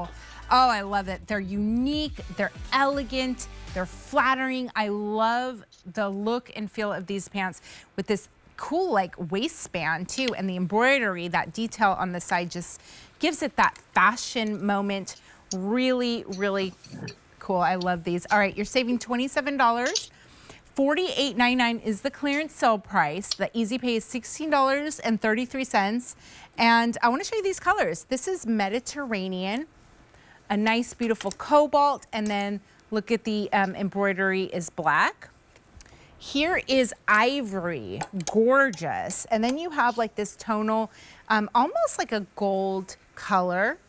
beautiful. Oh, I love it. They're unique, they're elegant, they're flattering. I love the look and feel of these pants with this cool like waistband too, and the embroidery, that detail on the side just gives it that fashion moment. Really, really cool. I love these. All right, you're saving $27. $48.99 is the clearance sale price. The Easy Pay is $16.33. And I want to show you these colors. This is Mediterranean, a nice, beautiful cobalt, and then look at the embroidery is black. Here is ivory, gorgeous. And then you have like this tonal, almost like a gold color.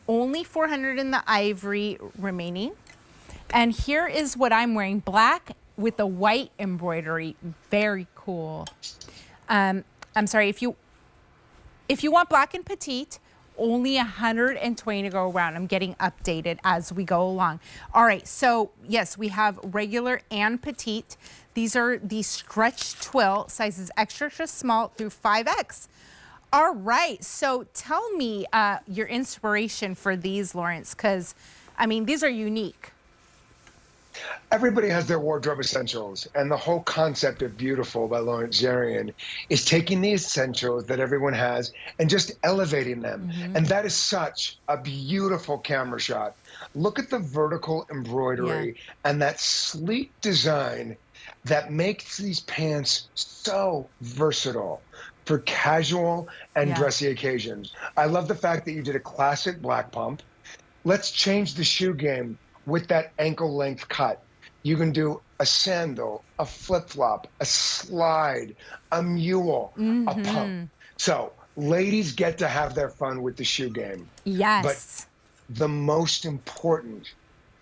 Only 400 in the ivory remaining. And here is what I'm wearing, black with the white embroidery, very cool. I'm sorry, if you want black and petite, only 120 to go around. I'm getting updated as we go along. All right, so yes, we have regular and petite. These are the stretch twill, sizes extra, extra small through 5X. All right, so tell me your inspiration for these, Lawrence, because, I mean, these are unique. Everybody has their wardrobe essentials, and the whole concept of Beautiful by Lawrence Zarian is taking the essentials that everyone has and just elevating them. And that is such a beautiful camera shot. Look at the vertical embroidery and that sleek design that makes these pants so versatile for casual and dressy occasions. I love the fact that you did a classic black pump. Let's change the shoe game with that ankle length cut. You can do a sandal, a flip-flop, a slide, a mule, a pump. So ladies get to have their fun with the shoe game. Yes. But the most important,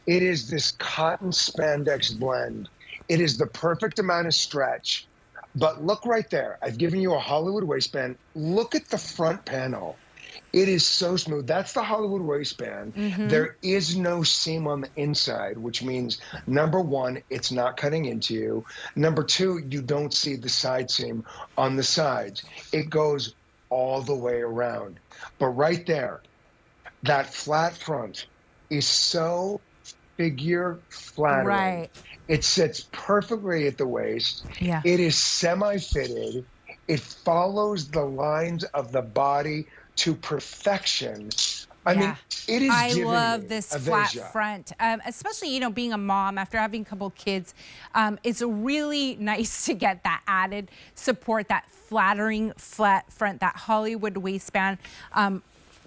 it is this cotton spandex blend. It is the perfect amount of stretch. But look right there. I've given you a Hollywood waistband. Look at the front panel. It is so smooth. That's the Hollywood waistband. There is no seam on the inside, which means, number one, it's not cutting into you. Number two, you don't see the side seam on the sides. It goes all the way around. But right there, that flat front is so figure flattering. Right. It sits perfectly at the waist. Yeah. It is semi-fitted. It follows the lines of the body to perfection. I mean, it is. I love this flat front, especially, you know, being a mom after having a couple kids. It's really nice to get that added support, that flattering flat front, that Hollywood waistband.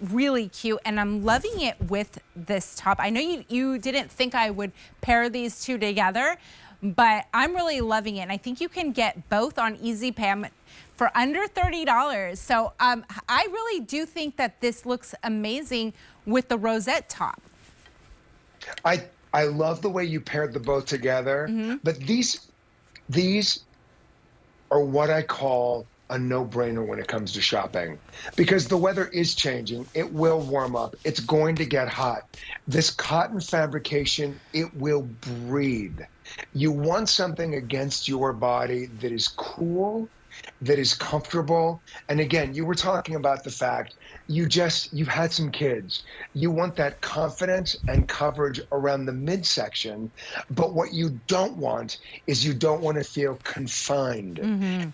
Really cute, and I'm loving it with this top. I know you didn't think I would pair these two together, but I'm really loving it. And I think you can get both on Easy Pay for under $30. So I really do think that this looks amazing with the rosette top. I love the way you paired the both together, but these are what I call a no-brainer when it comes to shopping, because the weather is changing. It will warm up. It's going to get hot. This cotton fabrication, it will breathe. You want something against your body that is cool, that is comfortable. And again, you were talking about the fact you've had some kids. You want that confidence and coverage around the midsection, but what you don't want is you don't want to feel confined.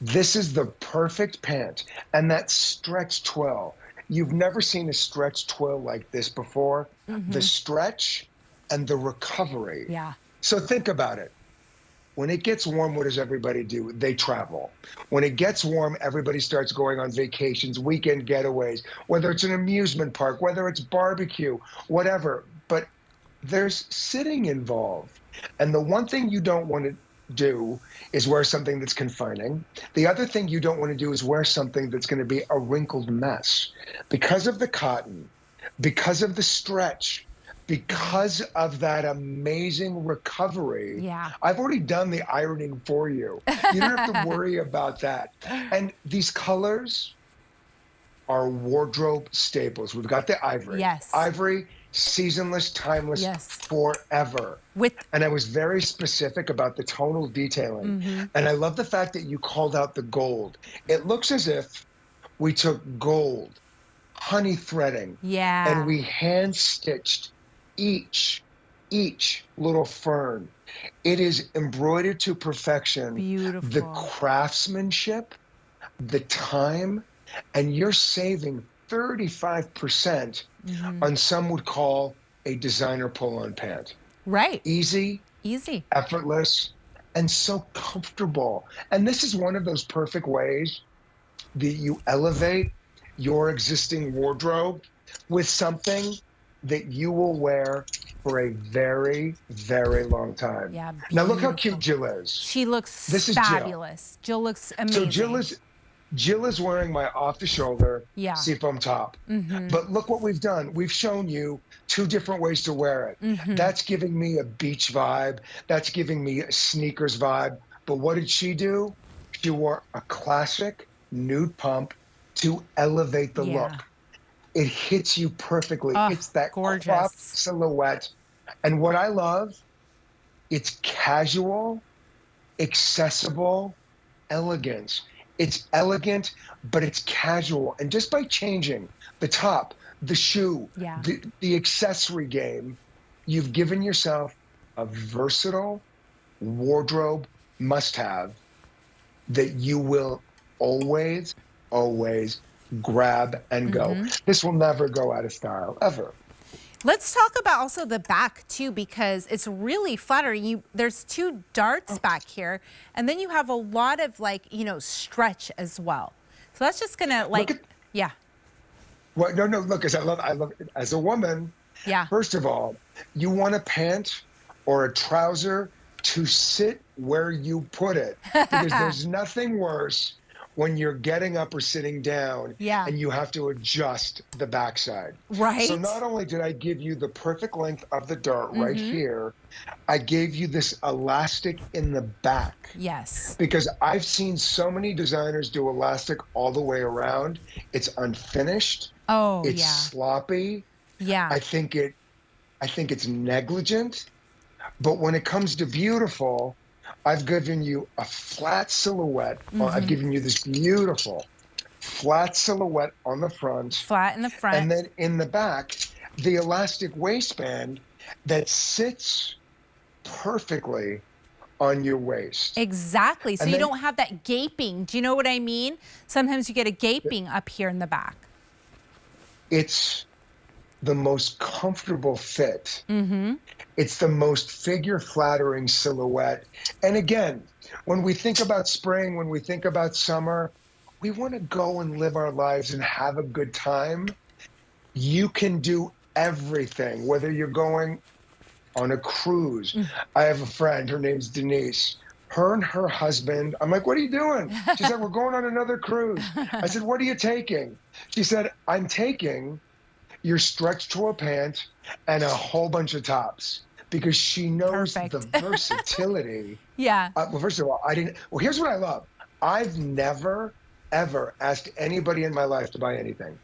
This is the perfect pant, and that stretch twill. You've never seen a stretch twill like this before. The stretch and the recovery. Yeah. So think about it. When it gets warm, what does everybody do? They travel. When it gets warm, everybody starts going on vacations, weekend getaways, whether it's an amusement park, whether it's barbecue, whatever. But there's sitting involved. And the one thing you don't want to do is wear something that's confining. The other thing you don't want to do is wear something that's going to be a wrinkled mess. Because of the cotton, because of the stretch, because of that amazing recovery. Yeah. I've already done the ironing for you. You don't have to worry about that. And these colors are wardrobe staples. We've got the ivory. Yes. Ivory, seasonless, timeless, forever. And I was very specific about the tonal detailing. And I love the fact that you called out the gold. It looks as if we took gold, honey threading. Yeah. And we hand stitched each little fern. It is embroidered to perfection. The Beautiful. craftsmanship, the time, and you're saving 35% on some would call a designer pull-on pant. Right. Easy, Easy. effortless, and so comfortable. And this is one of those perfect ways that you elevate your existing wardrobe with something that you will wear for a very, very long time. Yeah, Now look how cute beautiful. Jill is. She looks This is Jill. fabulous. Jill looks So amazing. Jill is wearing my off-the-shoulder Yeah. seafoam top. But look what we've done. We've shown you two different ways to wear it. That's giving me a beach vibe. That's giving me a sneakers vibe. But what did she do? She wore a classic nude pump to elevate the look. It hits you perfectly. Oh, it's that gorgeous cropped silhouette. And what I love, it's casual, accessible, elegance. It's elegant, but it's casual. And just by changing the top, the shoe, the accessory game, you've given yourself a versatile wardrobe must-have that you will always, always grab and go. This will never go out of style, ever. Let's talk about also the back too, because it's really flattering. There's two darts back here, and then you have a lot of stretch as well. So that's just gonna yeah. Well, no, look, I love it. As a woman, first of all, you want a pant or a trouser to sit where you put it, because there's nothing worse when you're getting up or sitting down and you have to adjust the backside. Right. So not only did I give you the perfect length of the dart right here, I gave you this elastic in the back. Yes. Because I've seen so many designers do elastic all the way around. It's unfinished. Oh, it's sloppy. Yeah. I think it's negligent. But when it comes to beautiful, I've given you a flat silhouette. I've given you this beautiful flat silhouette on the front. Flat in the front. And then in the back, the elastic waistband that sits perfectly on your waist. Exactly. So you don't have that gaping. Do you know what I mean? Sometimes you get a gaping up here in the back. It's the most comfortable fit. It's the most figure-flattering silhouette. And again, when we think about spring, when we think about summer, we want to go and live our lives and have a good time. You can do everything, whether you're going on a cruise. I have a friend, her name's Denise. Her and her husband, I'm like, what are you doing? She said, we're going on another cruise. I said, what are you taking? She said, I'm taking your stretch Twill pant and a whole bunch of tops, because she knows the versatility. Well, first of all, well, here's what I love. I've never, ever asked anybody in my life to buy anything.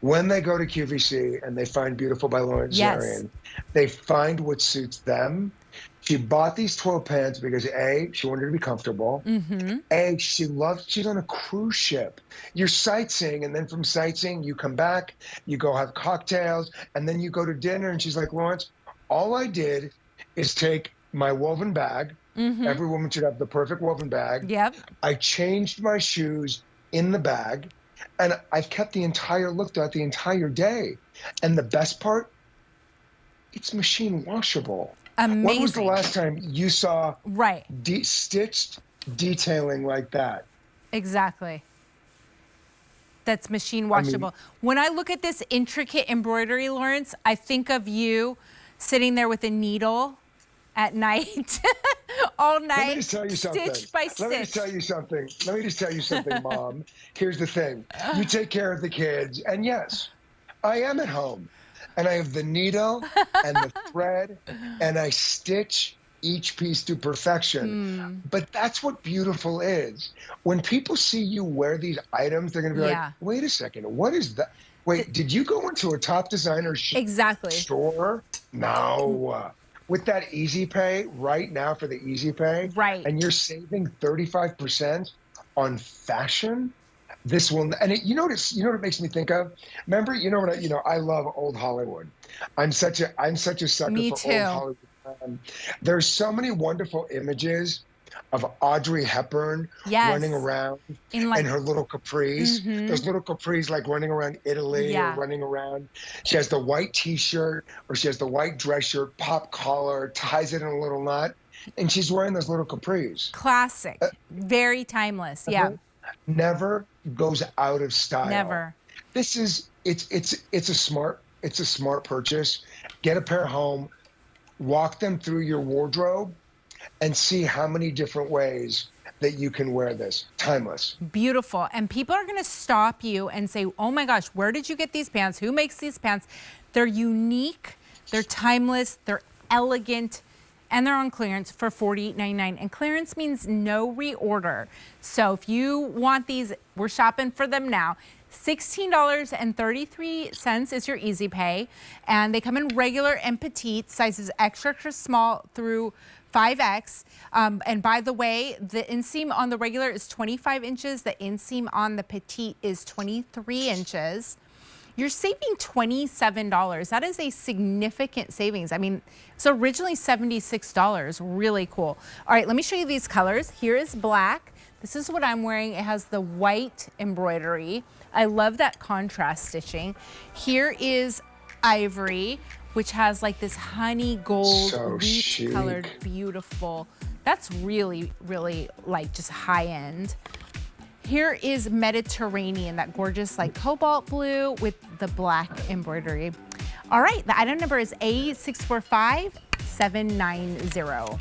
When they go to QVC and they find Beautiful by Lauren Zarian, they find what suits them. She bought these Twill pants because A, she wanted to be comfortable. A, she's on a cruise ship. You're sightseeing, and then from sightseeing, you come back, you go have cocktails, and then you go to dinner. And she's like, Lawrence, all I did is take my woven bag. Every woman should have the perfect woven bag. I changed my shoes in the bag, and I've kept the entire look throughout the entire day. And the best part, it's machine washable. Amazing. When was the last time you saw stitched detailing like that? Exactly. That's machine washable. When I look at this intricate embroidery, Lawrence, I think of you sitting there with a needle at night, all night, Let me just tell you something. stitch by stitch. Let me just tell you something, Mom. Here's the thing. You take care of the kids, and yes, I am at home. And I have the needle and the thread, and I stitch each piece to perfection. But that's what beautiful is. When people see you wear these items, they're going to be like, wait a second, what is that? Wait, did you go into a top designer store? No. With that Easy Pay right now for the Easy Pay, and you're saving 35% on fashion, This will, and you know what it makes me think of? Remember, I love old Hollywood. I'm such a sucker Me for old too. Hollywood. There's so many wonderful images of Audrey Hepburn running Yes. around In in like, her little capris. mm-hmm. Those little capris, like running around Italy or Yeah. running around. She has the white T-shirt or she has the white dress shirt, pop collar, ties it in a little knot, and she's wearing those little capris. Classic. Very timeless. Yeah. Never, never goes out of style. Never. This is it's a smart purchase. Get a pair home, walk them through your wardrobe, and see how many different ways that you can wear this. Timeless. Beautiful. And people are going to stop you and say, oh my gosh, where did you get these pants? Who makes these pants? They're unique, they're timeless, they're elegant, and they're on clearance for $48.99. And clearance means no reorder. So if you want these, we're shopping for them now. $16.33 is your easy pay. And they come in regular and petite, sizes extra, extra small through 5X. And by the way, the inseam on the regular is 25 inches. The inseam on the petite is 23 inches. You're saving $27. That is a significant savings. I mean, it's originally $76. Really cool. All right, let me show you these colors. Here is black. This is what I'm wearing. It has the white embroidery. I love that contrast stitching. Here is ivory, which has like this honey gold, So wheat chic. colored, beautiful. That's really, really like just high end. Here is Mediterranean, that gorgeous like cobalt blue with the black embroidery. All right, the item number is A645790.